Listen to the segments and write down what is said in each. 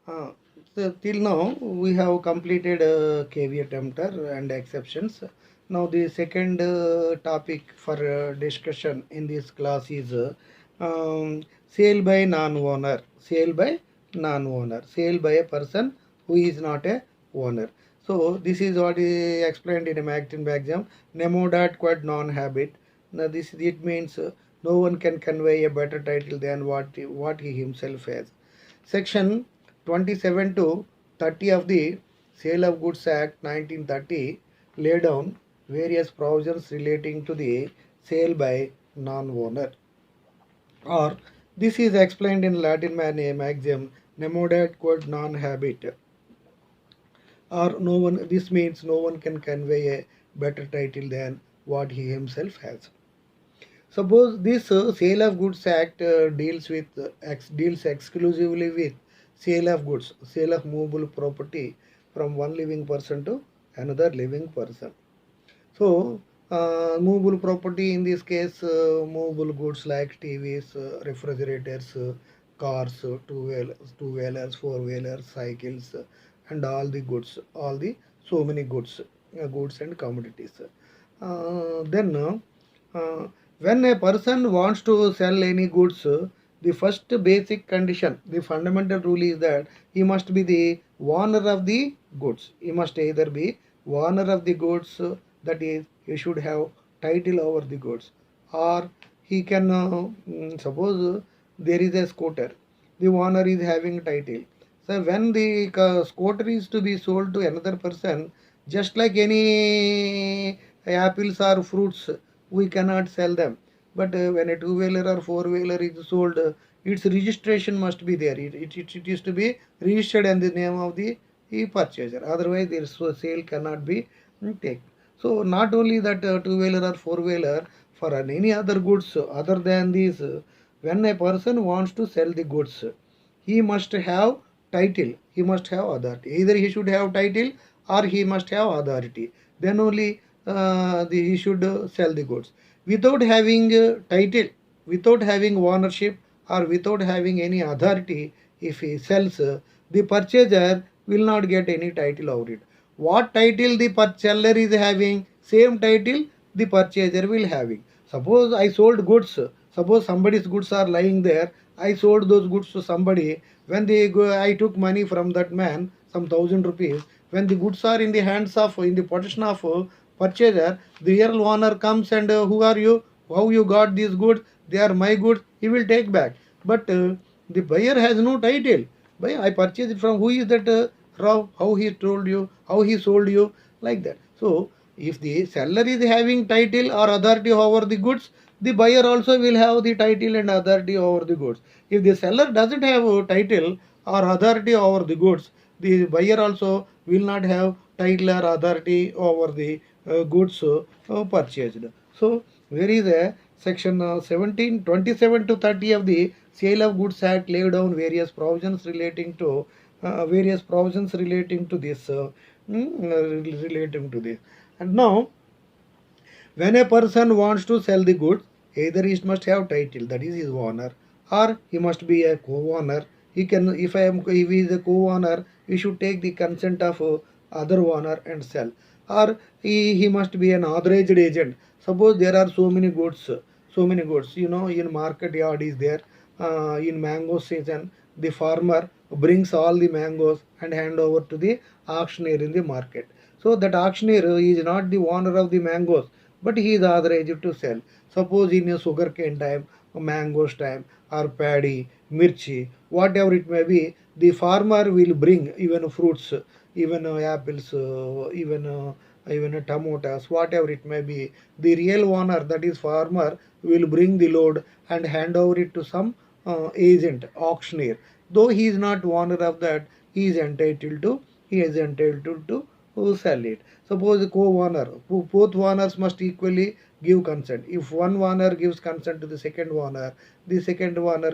Uh, so till now we have completed caveat emptor and exceptions. Now the second topic for discussion in this class is sale by non-owner. Sale by non-owner. Sale by a person who is not a owner. So this is what is explained in a Magtin exam. Nemo dat quod non-habit. Now this it means no one can convey a better title than what he himself has. Section 27 to 30 of the Sale of Goods Act 1930 lay down various provisions relating to the sale by non-owner. Or this is explained in Latin axiom nemo dat quod non habet. Or no one. This means no one can convey a better title than what he himself has. Suppose this Sale of Goods Act deals exclusively with sale of goods, sale of movable property from one living person to another living person. So, movable property in this case, movable goods like TVs, refrigerators, cars, two-wheelers, four-wheelers, cycles, and all the goods, all the so many goods, goods and commodities. Then, when a person wants to sell any goods, the first basic condition, the fundamental rule is that he must be the owner of the goods. He must either be owner of the goods, that is, he should have title over the goods, or he can suppose there is a scooter, the owner is having title. So when the scooter is to be sold to another person, just like any apples or fruits, we cannot sell them. But when a two-wheeler or four-wheeler is sold, its registration must be there. It is to be registered in the name of the purchaser. Otherwise, their sale cannot be taken. So not only that two-wheeler or four-wheeler, for any other goods other than these, when a person wants to sell the goods, he must have title, he must have authority. Either he should have title or he must have authority. Then only he should sell the goods. Without having title, without having ownership, or without having any authority, if he sells, the purchaser will not get any title over it. What title the seller is having, same title the purchaser will having. Suppose I sold goods, suppose somebody's goods are lying there, I sold those goods to somebody. When I took money from that man, some 1,000 rupees. When the goods are in the hands of, in the possession of purchaser, the real owner comes and who are you? How you got these goods? They are my goods. He will take back. But the buyer has no title. Buyer, I purchased it from who is that how he told you, how he sold you, like that. So if the seller is having title or authority over the goods, the buyer also will have the title and authority over the goods. If the seller doesn't have a title or authority over the goods, the buyer also will not have title or authority over the goods purchased. So where is a section 27 to 30 of the Sale of Goods Act lay down various provisions relating to this relating to this. And now when a person wants to sell the goods, either he must have title, that is his owner, or he must be a co-owner. He can, if he is a co-owner, he should take the consent of other owner and sell. Or he must be an authorized agent. Suppose there are so many goods, in market yard is there, in mango season, the farmer brings all the mangoes and hand over to the auctioneer in the market. So that auctioneer is not the owner of the mangoes, but he is authorized to sell. Suppose in a sugarcane time, mangoes time, or paddy, mirchi, whatever it may be, the farmer will bring even fruits, even apples, even tomatoes, whatever it may be. The real owner, that is farmer, will bring the load and hand over it to some agent, auctioneer. Though he is not owner of that, he is entitled to sell it. Suppose co-owner, both owners must equally give consent. If one owner gives consent to the second owner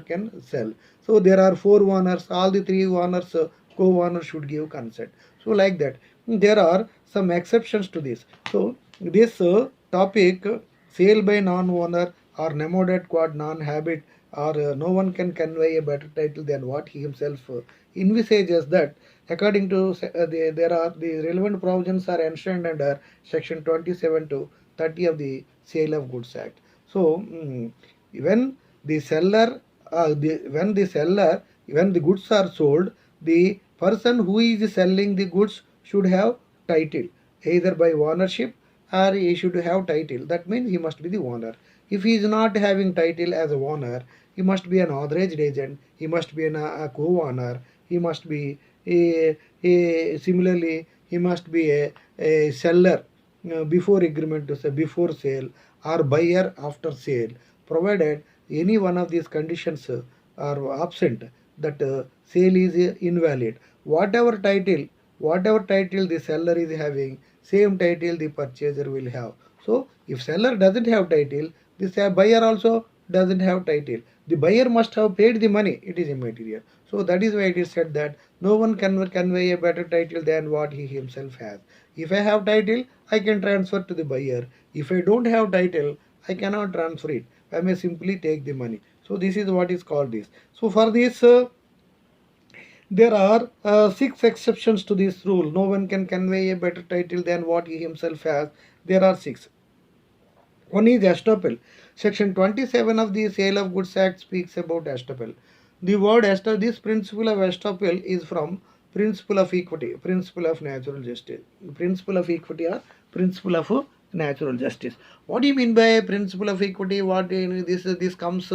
can sell. So there are four owners, all the three owners, co-owners should give consent. So like that. There are some exceptions to this. So this topic, sale by non-owner or nemo dat quod non-habet, or no one can convey a better title than what he himself envisages that according to there are the relevant provisions are enshrined under section 27 to 30 of the Sale of Goods Act. So when the seller when the goods are sold, the person who is selling the goods should have title either by ownership or he should have title. That means he must be the owner. If he is not having title as a owner, he must be an authorized agent, he must be a co-owner, he must be similarly he must be a seller before agreement to say before sale or buyer after sale, provided any one of these conditions are absent, that sale is invalid. Whatever title the seller is having, same title the purchaser will have. So if seller doesn't have title, the buyer also doesn't have title. The buyer must have paid the money, it is immaterial. So that is why it is said that no one can convey a better title than what he himself has. If I have title, I can transfer to the buyer. If I don't have title, I cannot transfer it. I may simply take the money. So this is what is called this. So for this, there are 6 exceptions to this rule. No one can convey a better title than what he himself has. There are 6. One is estoppel. Section 27 of the Sale of Goods Act speaks about estoppel. The word estoppel, this principle of estoppel is from principle of equity, principle of natural justice. Principle of equity or principle of natural justice. What do you mean by principle of equity? What this comes,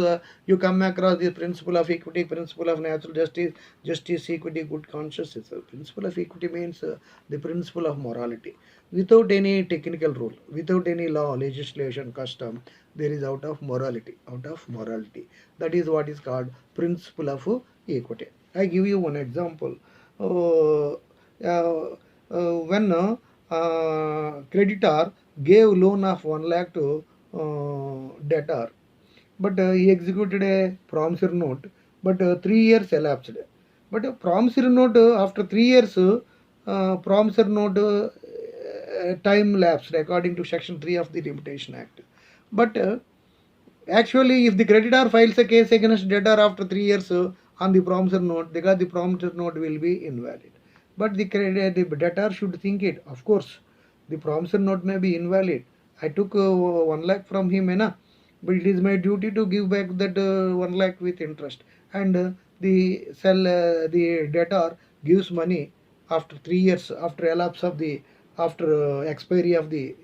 you come across the principle of equity, principle of natural justice, justice, equity, good conscience. Principle of equity means the principle of morality. Without any technical rule, without any law, legislation, custom, there is out of morality. That is what is called principle of equity. I give you one example. When creditor gave loan of 1 lakh to debtor, but he executed a promissory note, but 3 years elapsed. But a promissory note after 3 years, promissory note time lapsed according to section 3 of the Limitation Act. But actually, if the creditor files a case against debtor after 3 years on the promissory note, because the promissory note will be invalid. But the debtor should think it. Of course, the promissory note may be invalid. I took 1 lakh from him, but it is my duty to give back that 1 lakh with interest. And the debtor gives money after 3 years, after expiry of the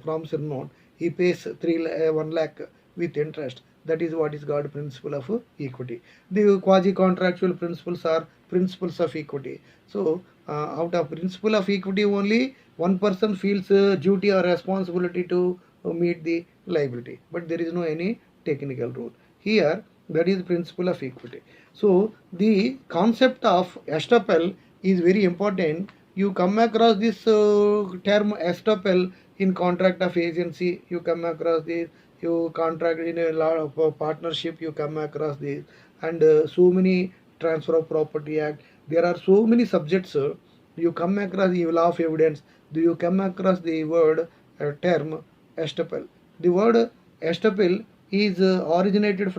promissory note, he pays 1 lakh with interest. That is what is called principle of equity. The quasi-contractual principles are principles of equity. So out of principle of equity only, one person feels duty or responsibility to meet the liability, but there is no any technical rule. Here, that is principle of equity. So the concept of estoppel is very important. You come across this term estoppel in contract of agency, you come across this, you contract in a lot of partnership, you come across this, and so many transfer of property act, there are so many subjects, you come across the law of evidence, do you come across the word term estoppel. The word estoppel is derived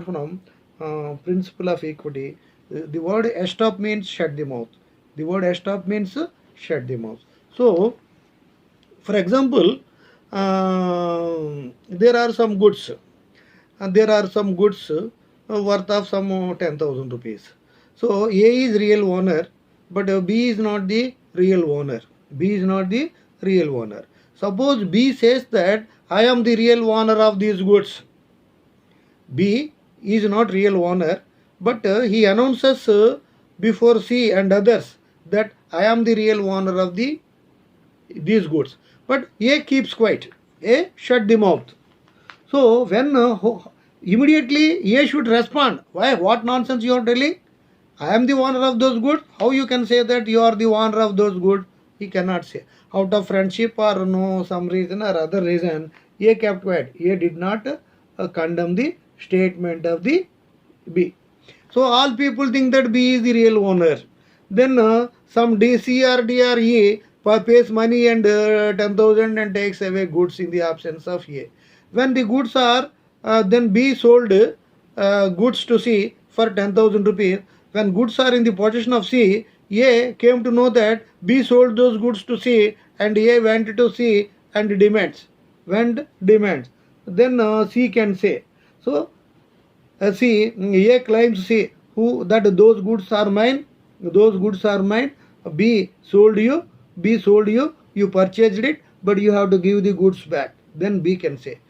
from principle of equity. The word estop means shut the mouth. The word estop means shut the mouth. So, for example, there are some goods, worth of some 10,000 rupees. So A is real owner, but B is not the real owner. Suppose B says that I am the real owner of these goods. B is not real owner, but he announces before C and others that I am the real owner of these goods. But A keeps quiet. A shut the mouth. So when immediately A should respond. Why? What nonsense you are telling? I am the owner of those goods. How you can say that you are the owner of those goods? He cannot say. Out of friendship or no some reason or other reason, A kept quiet. A did not condemn the statement of the B. So all people think that B is the real owner. Then some DC or DRE pays money and 10,000 and takes away goods in the absence of A. When the goods are then B sold goods to C for 10,000 rupees. When goods are in the possession of C, A came to know that B sold those goods to C, and A went to C and demands. Then C can say. So C, A claims C, who that those goods are mine. Those goods are mine. B sold you. You purchased it, but you have to give the goods back. Then B can say.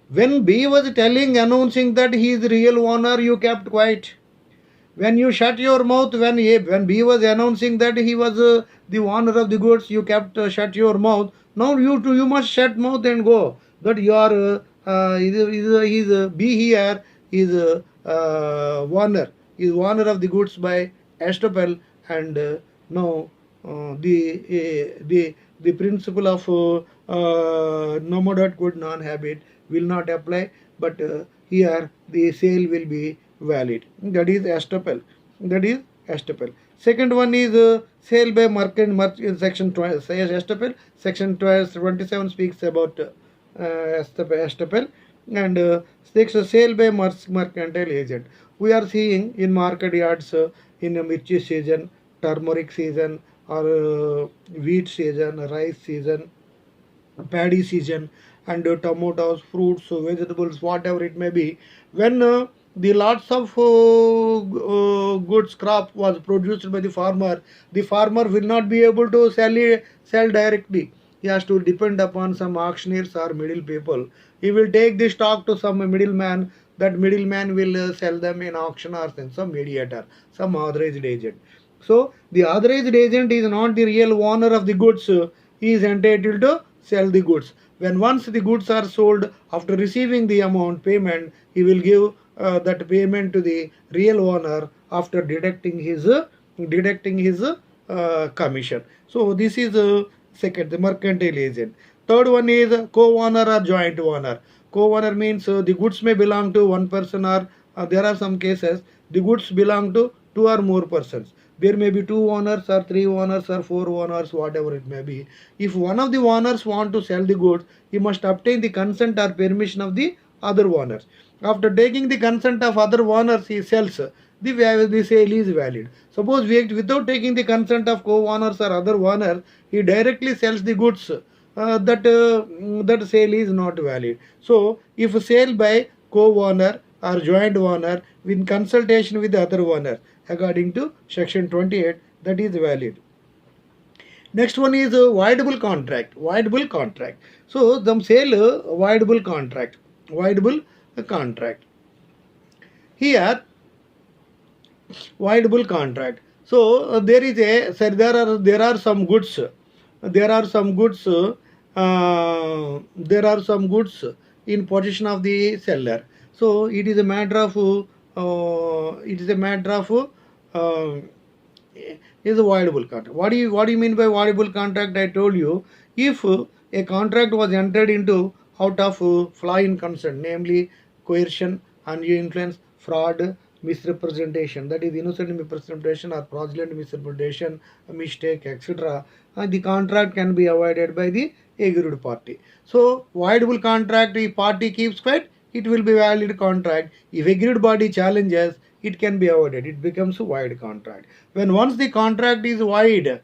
When B was announcing that he is the real owner, you kept quiet. When you shut your mouth, when B was announcing that he was the owner of the goods, you kept shut your mouth. Now you must shut mouth and go. That you are B here is owner of the goods by estoppel, and now the principle of no more dot good non-habit will not apply, but here the sale will be valid. That is estoppel. Second one is sale by merchant in section 12. Estoppel. Section 27 speaks about estoppel, and sale by mercantile agent. We are seeing in market yards in a mirchi season, turmeric season, or wheat season, rice season, paddy season, and tomatoes, fruits, vegetables, whatever it may be. When the lots of goods crop was produced by the farmer will not be able to sell directly. He has to depend upon some auctioneers or middle people. He will take the stock to some middleman. That middleman will sell them in auction or some mediator, some authorized agent. So the authorized agent is not the real owner of the goods. He is entitled to sell the goods. When once the goods are sold, after receiving the amount payment, he will give that payment to the real owner after deducting his commission. So this is second, the mercantile agent. Third one is co-owner or joint owner. Co-owner means the goods may belong to one person, or there are some cases the goods belong to two or more persons. There may be two owners or three owners or four owners, whatever it may be. If one of the owners want to sell the goods, he must obtain the consent or permission of the other owners. After taking the consent of other owners, he sells. The sale is valid. Suppose without taking the consent of co-owners or other owners, he directly sells the goods. That sale is not valid. So, if sale by co-owner or joint owner with consultation with the other owner, according to section 28, that is valid. Next one is voidable contract. So, the sale voidable contract. Here, voidable contract. So there are some goods. In possession of the seller. So it is a matter of is a voidable contract. What do you mean by voidable contract? I told you, if a contract was entered into out of flaw in consent, namely coercion, undue influence, fraud, misrepresentation, that is innocent misrepresentation or fraudulent misrepresentation, mistake, etc., the contract can be avoided by the aggrieved party. So voidable contract, if party keeps quiet, it will be valid contract. If aggrieved party challenges, it can be avoided. It becomes a void contract. Once the contract is void, if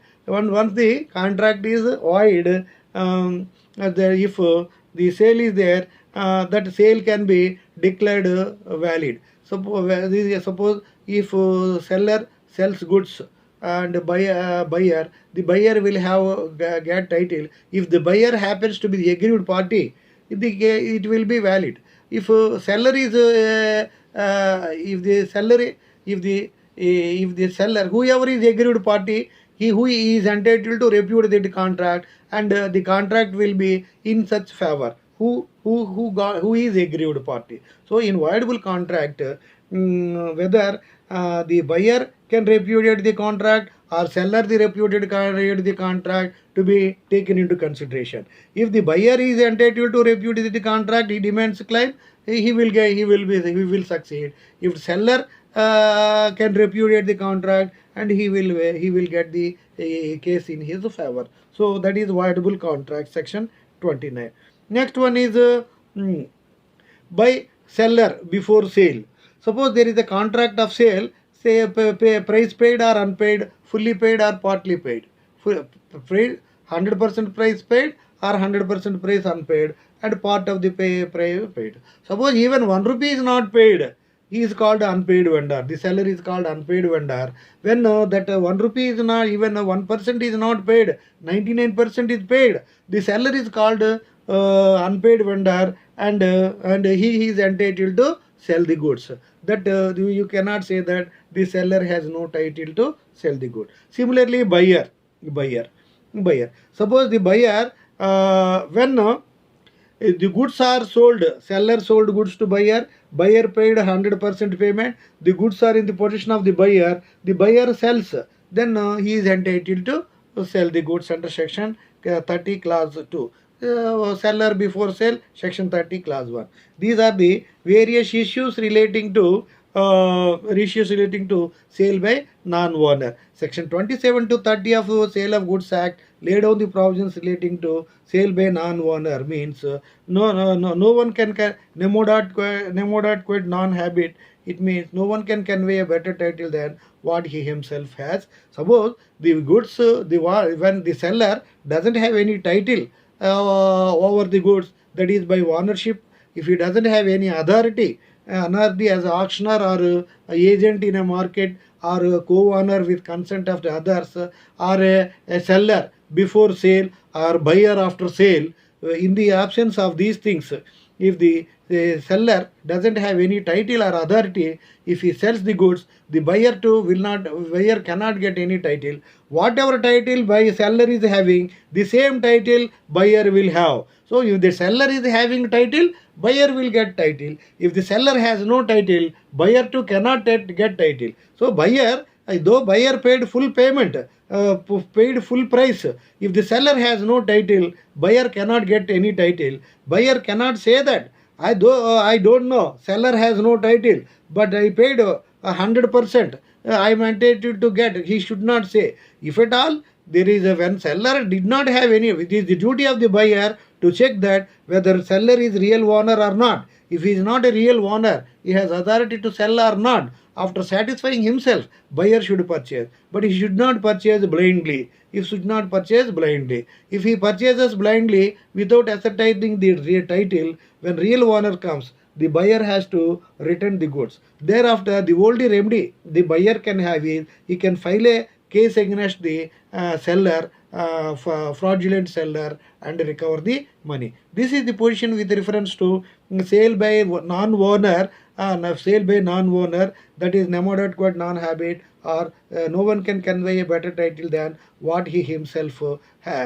the sale is there, that sale can be declared valid. Suppose if seller sells goods and buyer, the buyer will have get title. If the buyer happens to be the aggrieved party, it will be valid. If seller is if the seller, whoever is aggrieved party, who is entitled to refute the contract, and the contract will be in such favor who is aggrieved party. So in voidable contract, whether the buyer can repudiate the contract or seller repudiate the contract to be taken into consideration. If the buyer is entitled to repudiate the contract, he demands claim, he will succeed. If seller can repudiate the contract, and he will get the case in his favor. So that is voidable contract, section 29. Next one is by seller before sale. Suppose there is a contract of sale, say price paid or unpaid, fully paid or partly paid. Paid 100% price paid or 100% price unpaid, and part of the price paid. Suppose even 1 rupee is not paid, he is called unpaid vendor. The seller is called unpaid vendor. When that 1 rupee is not, even 1% is not paid, 99% is paid, the seller is called unpaid vendor, and he is entitled to sell the goods. That you cannot say that the seller has no title to sell the good. Similarly, buyer. Suppose the buyer, when the goods are sold, seller sold goods to buyer, buyer paid 100% payment, the goods are in the possession of the buyer sells, then he is entitled to sell the goods under section 30 clause 2. Seller before sale, section 30 clause 1. These are the various issues relating to sale by non-owner. Section 27 to 30 of Sale of Goods Act lay down the provisions relating to sale by non-owner. Means no one can nemo dot quid non-habit. It means no one can convey a better title than what he himself has. Suppose the goods, when the seller doesn't have any title over the goods, that is by ownership, if he doesn't have any authority as auctioneer or agent in a market, or co-owner with consent of the others, or a seller before sale or buyer after sale, in the absence of these things, if the seller doesn't have any title or authority, if he sells the goods, the buyer cannot get any title. Whatever title seller is having, the same title buyer will have. So if the seller is having title, buyer will get title. If the seller has no title, buyer too cannot get title. So though buyer paid full payment, paid full price, if the seller has no title, buyer cannot get any title. Buyer cannot say that I don't know, seller has no title, but I paid 100%. I am entitled to get. He should not say. If at all there is when seller did not have any, it is the duty of the buyer to check that whether seller is real owner or not. If he is not a real owner, he has authority to sell or not. After satisfying himself, buyer should purchase, but he should not purchase blindly. He should not purchase blindly. If he purchases blindly without ascertaining the real title, when real owner comes, the buyer has to return the goods. Thereafter, the only remedy the buyer can have is he can file a case against the seller, fraudulent seller, and recover the money. This is the position with reference to sale by non-owner, that is nemo dot quid non-habit, or no one can convey a better title than what he himself has.